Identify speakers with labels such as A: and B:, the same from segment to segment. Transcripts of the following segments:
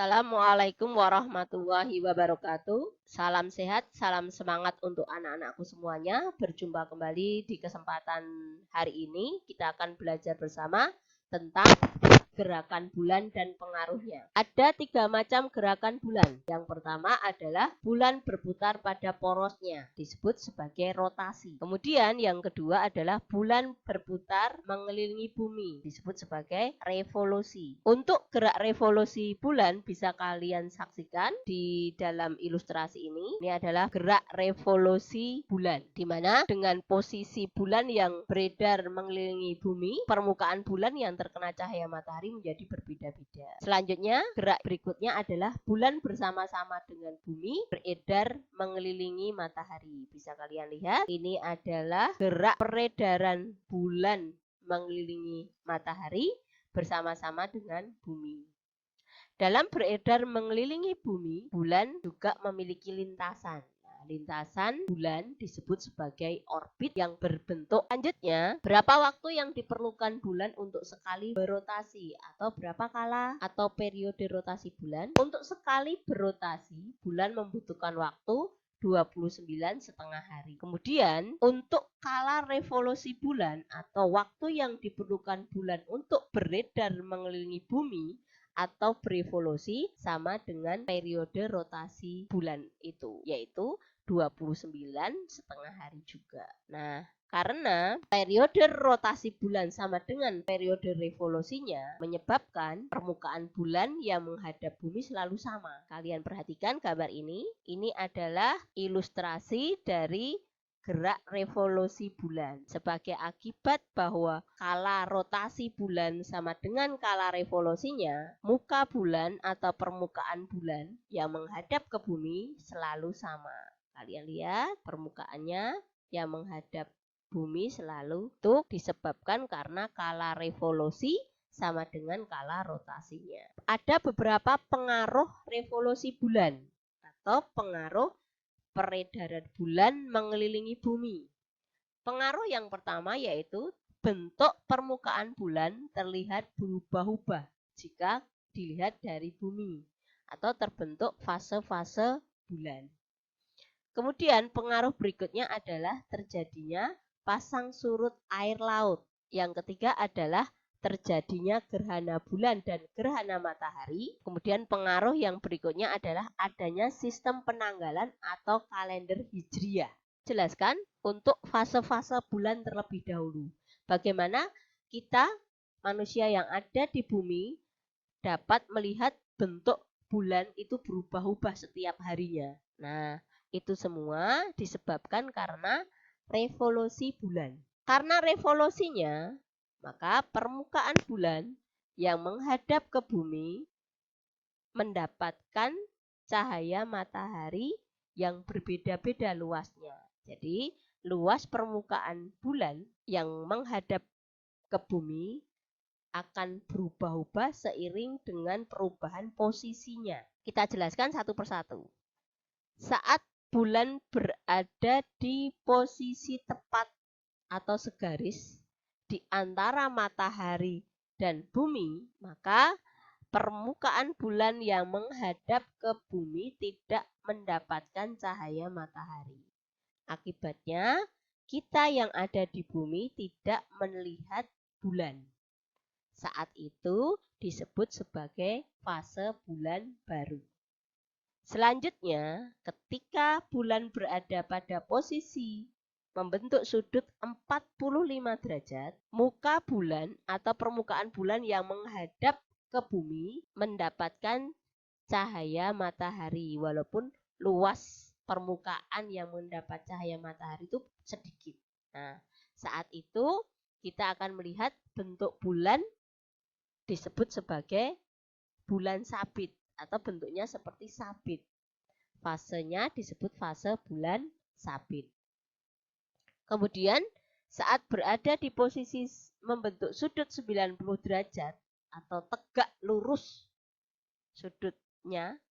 A: Assalamualaikum warahmatullahi wabarakatuh. Salam sehat, salam semangat untuk anak-anakku semuanya. Berjumpa kembali di kesempatan hari ini. Kita akan belajar bersama tentang gerakan bulan dan pengaruhnya. Ada 3 macam gerakan bulan. Yang pertama adalah bulan berputar pada porosnya, disebut sebagai rotasi. Kemudian yang kedua adalah bulan berputar mengelilingi bumi, disebut sebagai revolusi. Untuk gerak revolusi bulan bisa kalian saksikan di dalam ilustrasi ini. Ini adalah gerak revolusi bulan, di mana dengan posisi bulan yang beredar mengelilingi bumi, permukaan bulan yang terkena cahaya matahari menjadi berbeda-beda. Selanjutnya, gerak berikutnya adalah bulan bersama-sama dengan bumi beredar mengelilingi matahari. Bisa kalian lihat, ini adalah gerak peredaran bulan mengelilingi matahari bersama-sama dengan bumi. Dalam beredar mengelilingi bumi, bulan juga memiliki lintasan. Lintasan bulan disebut sebagai orbit yang berbentuk. Selanjutnya, berapa waktu yang diperlukan bulan untuk sekali berotasi atau berapa kala atau periode rotasi bulan? Untuk sekali berotasi, bulan membutuhkan waktu 29,5 hari. Kemudian, untuk kala revolusi bulan atau waktu yang diperlukan bulan untuk beredar mengelilingi bumi atau berevolusi sama dengan periode rotasi bulan itu, yaitu 29,5 hari juga. Nah, karena periode rotasi bulan sama dengan periode revolusinya menyebabkan permukaan bulan yang menghadap bumi selalu sama. Kalian perhatikan gambar ini. Ini adalah ilustrasi dari gerak revolusi bulan. Sebagai akibat bahwa kala rotasi bulan sama dengan kala revolusinya, muka bulan atau permukaan bulan yang menghadap ke bumi selalu sama. Kalian lihat permukaannya yang menghadap bumi selalu itu disebabkan karena kala revolusi sama dengan kala rotasinya. Ada beberapa pengaruh revolusi bulan atau pengaruh peredaran bulan mengelilingi bumi. Pengaruh yang pertama yaitu bentuk permukaan bulan terlihat berubah-ubah jika dilihat dari bumi atau terbentuk fase-fase bulan. Kemudian pengaruh berikutnya adalah terjadinya pasang surut air laut. Yang ketiga adalah terjadinya gerhana bulan dan gerhana matahari. Kemudian pengaruh yang berikutnya adalah adanya sistem penanggalan atau kalender hijriah. Jelaskan untuk fase-fase bulan terlebih dahulu. Bagaimana kita manusia yang ada di bumi dapat melihat bentuk bulan itu berubah-ubah setiap harinya. Nah, itu semua disebabkan karena revolusi bulan. Karena revolusinya, maka permukaan bulan yang menghadap ke bumi mendapatkan cahaya matahari yang berbeda-beda luasnya. Jadi, luas permukaan bulan yang menghadap ke bumi akan berubah-ubah seiring dengan perubahan posisinya. Kita jelaskan satu persatu. Saat bulan berada di posisi tepat atau segaris di antara matahari dan bumi, maka permukaan bulan yang menghadap ke bumi tidak mendapatkan cahaya matahari. Akibatnya, kita yang ada di bumi tidak melihat bulan. Saat itu disebut sebagai fase bulan baru. Selanjutnya, ketika bulan berada pada posisi membentuk sudut 45 derajat, muka bulan atau permukaan bulan yang menghadap ke bumi mendapatkan cahaya matahari, walaupun luas permukaan yang mendapat cahaya matahari itu sedikit. Nah, saat itu kita akan melihat bentuk bulan disebut sebagai bulan sabit atau bentuknya seperti sabit. Fasenya disebut fase bulan sabit. Kemudian saat berada di posisi membentuk sudut 90 derajat atau tegak lurus sudutnya,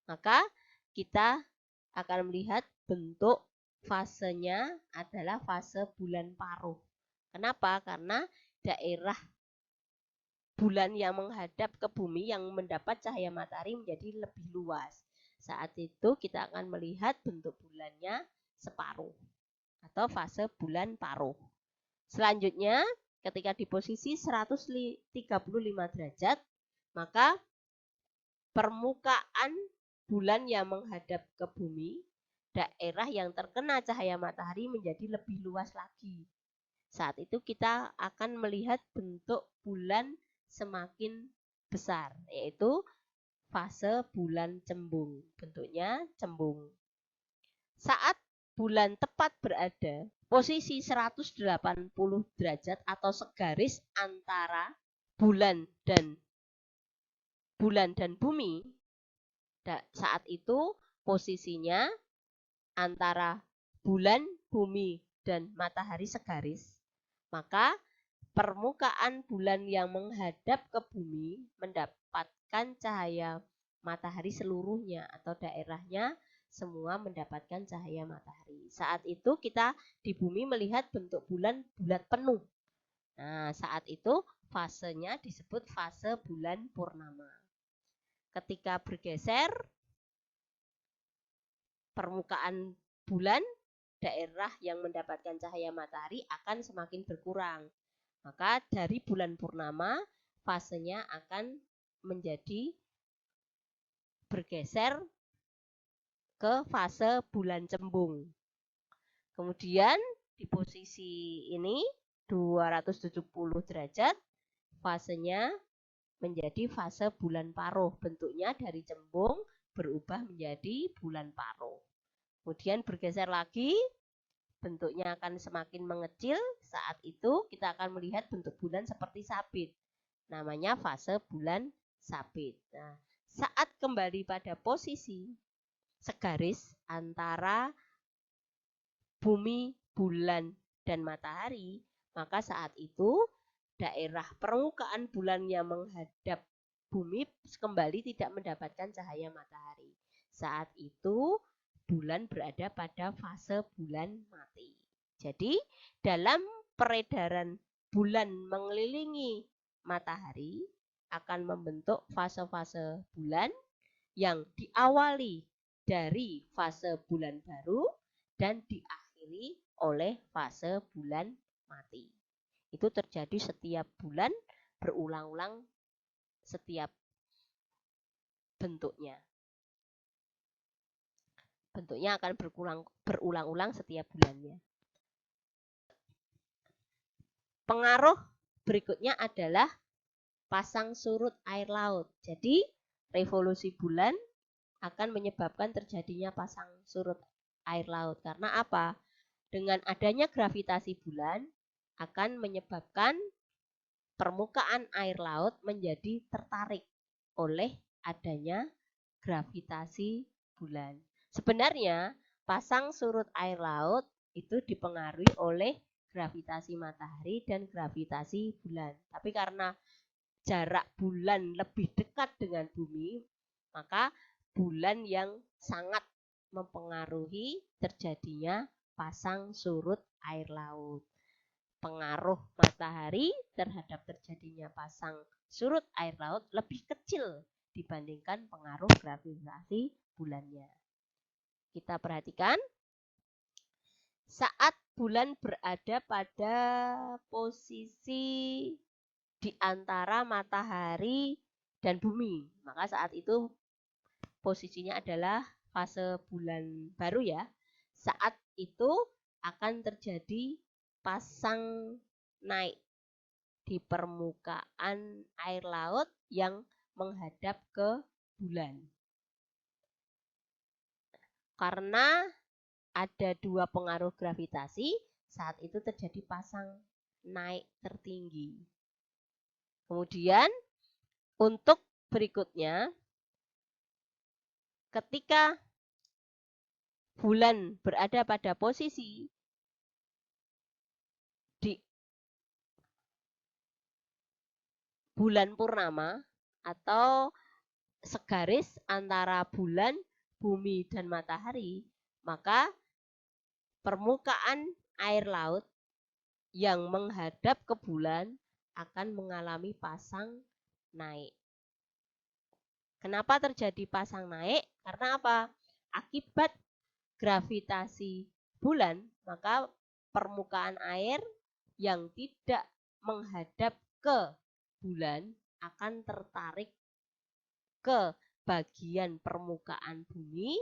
A: maka kita akan melihat bentuk fasenya adalah fase bulan paruh. Kenapa? Karena daerah bulan yang menghadap ke bumi yang mendapat cahaya matahari menjadi lebih luas. Saat itu kita akan melihat bentuk bulannya separuh atau fase bulan paruh. Selanjutnya, ketika di posisi 135 derajat, maka permukaan bulan yang menghadap ke bumi, daerah yang terkena cahaya matahari menjadi lebih luas lagi. Saat itu kita akan melihat bentuk bulan semakin besar, yaitu fase bulan cembung. Bentuknya cembung. Saat bulan tepat berada posisi 180 derajat atau segaris antara bulan dan bumi, saat itu posisinya antara bulan, bumi, dan matahari segaris, maka permukaan bulan yang menghadap ke bumi mendapatkan cahaya matahari seluruhnya atau daerahnya semua mendapatkan cahaya matahari. Saat itu kita di bumi melihat bentuk bulan bulat penuh. Nah, saat itu fasenya disebut fase bulan purnama. Ketika bergeser permukaan bulan, daerah yang mendapatkan cahaya matahari akan semakin berkurang. Maka dari bulan purnama, fasenya akan menjadi bergeser ke fase bulan cembung. Kemudian di posisi ini 270 derajat, fasenya menjadi fase bulan paruh. Bentuknya dari cembung berubah menjadi bulan paruh. Kemudian bergeser lagi, bentuknya akan semakin mengecil. Saat itu kita akan melihat bentuk bulan seperti sabit. Namanya fase bulan sabit. Nah, saat kembali pada posisi segaris antara bumi, bulan, dan matahari, maka saat itu daerah permukaan bulan yang menghadap bumi kembali tidak mendapatkan cahaya matahari. Saat itu bulan berada pada fase bulan mati. Jadi dalam peredaran bulan mengelilingi matahari akan membentuk fase-fase bulan yang diawali dari fase bulan baru dan diakhiri oleh fase bulan mati. Itu terjadi setiap bulan, berulang-ulang setiap bentuknya. Bentuknya akan berulang-ulang setiap bulannya. Pengaruh berikutnya adalah pasang surut air laut. Jadi, revolusi bulan akan menyebabkan terjadinya pasang surut air laut. Karena apa? Dengan adanya gravitasi bulan akan menyebabkan permukaan air laut menjadi tertarik oleh adanya gravitasi bulan. Sebenarnya, pasang surut air laut itu dipengaruhi oleh gravitasi matahari dan gravitasi bulan. Tapi karena jarak bulan lebih dekat dengan bumi, maka bulan yang sangat mempengaruhi terjadinya pasang surut air laut. Pengaruh matahari terhadap terjadinya pasang surut air laut lebih kecil dibandingkan pengaruh gravitasi bulannya. Kita perhatikan, saat bulan berada pada posisi di antara matahari dan bumi, maka saat itu posisinya adalah fase bulan baru ya. Saat itu akan terjadi pasang naik di permukaan air laut yang menghadap ke bulan. Karena ada dua pengaruh gravitasi, saat itu terjadi pasang naik tertinggi. Kemudian untuk berikutnya, ketika bulan berada pada posisi di bulan purnama atau segaris antara bulan, bumi, dan matahari, maka permukaan air laut yang menghadap ke bulan akan mengalami pasang naik. Kenapa terjadi pasang naik? Karena apa? Akibat gravitasi bulan, maka permukaan air yang tidak menghadap ke bulan akan tertarik ke bagian permukaan bumi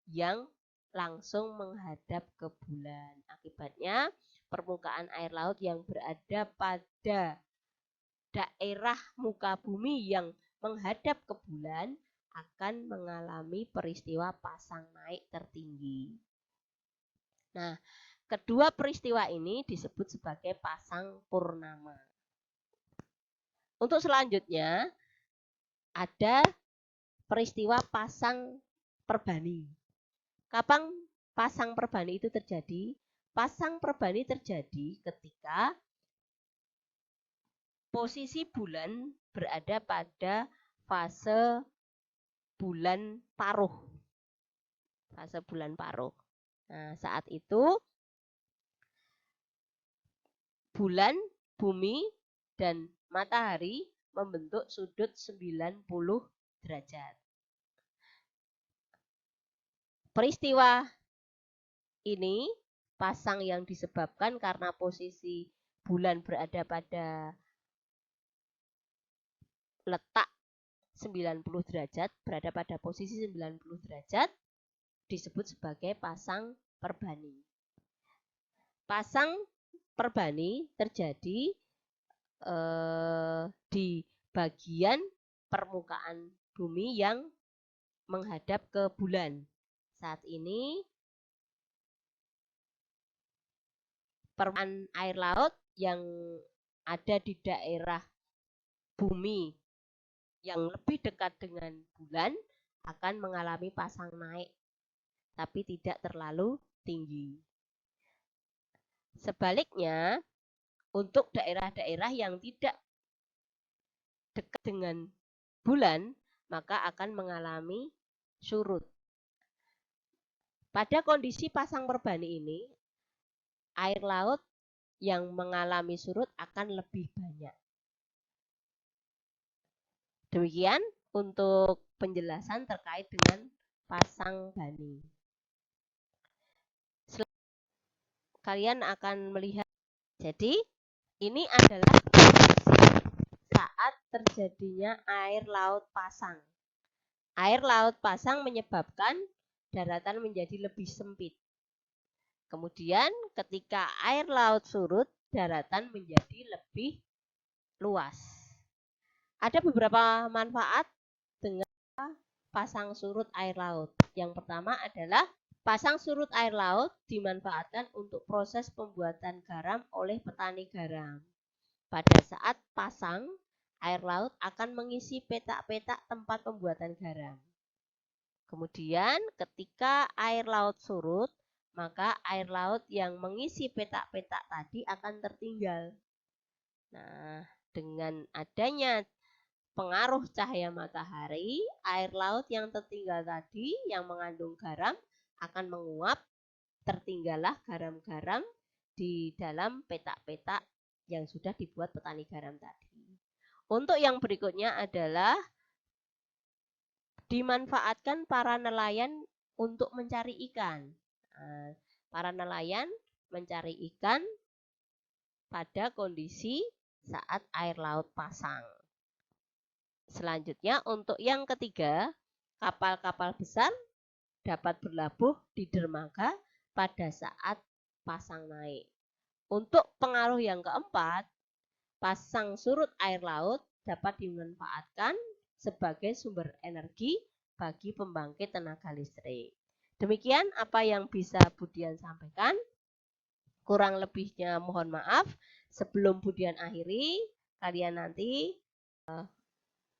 A: yang langsung menghadap ke bulan. Akibatnya, permukaan air laut yang berada pada daerah muka bumi yang menghadap ke bulan akan mengalami peristiwa pasang naik tertinggi. Nah, kedua peristiwa ini disebut sebagai pasang purnama. Untuk selanjutnya, ada peristiwa pasang perbani. Kapan pasang perbani itu terjadi? Pasang perbani terjadi ketika posisi bulan berada pada fase bulan paruh. Fase bulan paruh. Nah, saat itu bulan, bumi, dan matahari membentuk sudut 90 derajat. Peristiwa ini pasang yang disebabkan karena posisi bulan berada pada letak 90 derajat, berada pada posisi 90 derajat, disebut sebagai pasang perbani. Pasang perbani terjadi di bagian permukaan bumi yang menghadap ke bulan. Saat ini permukaan air laut yang ada di daerah bumi yang lebih dekat dengan bulan akan mengalami pasang naik, tapi tidak terlalu tinggi. Sebaliknya, untuk daerah-daerah yang tidak dekat dengan bulan, maka akan mengalami surut. Pada kondisi pasang perbani ini, air laut yang mengalami surut akan lebih banyak. Demikian untuk penjelasan terkait dengan pasang bani. Kalian akan melihat, jadi ini adalah saat terjadinya air laut pasang. Air laut pasang menyebabkan daratan menjadi lebih sempit. Kemudian ketika air laut surut, daratan menjadi lebih luas. Ada beberapa manfaat dengan pasang surut air laut. Yang pertama adalah pasang surut air laut dimanfaatkan untuk proses pembuatan garam oleh petani garam. Pada saat pasang, air laut akan mengisi petak-petak tempat pembuatan garam. Kemudian ketika air laut surut, maka air laut yang mengisi petak-petak tadi akan tertinggal. Nah, dengan adanya pengaruh cahaya matahari, air laut yang tertinggal tadi yang mengandung garam akan menguap, tertinggallah garam-garam di dalam petak-petak yang sudah dibuat petani garam tadi. Untuk yang berikutnya adalah dimanfaatkan para nelayan untuk mencari ikan. Para nelayan mencari ikan pada kondisi saat air laut pasang. Selanjutnya untuk yang ketiga, kapal-kapal besar dapat berlabuh di dermaga pada saat pasang naik. Untuk pengaruh yang keempat, pasang surut air laut dapat dimanfaatkan sebagai sumber energi bagi pembangkit tenaga listrik. Demikian apa yang bisa Budian sampaikan. Kurang lebihnya mohon maaf. Sebelum Budian akhiri, kalian nanti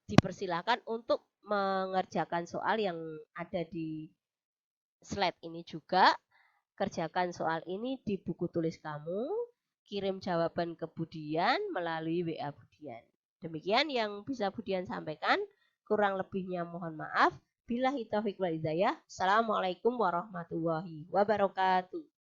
A: dipersilakan untuk mengerjakan soal yang ada di slide ini juga. Kerjakan soal ini di buku tulis kamu, kirim jawaban ke Budian melalui WA Budian. Demikian yang bisa Budian sampaikan, kurang lebihnya mohon maaf. Billahi taufiq wal hidayah. Assalamualaikum warahmatullahi wabarakatuh.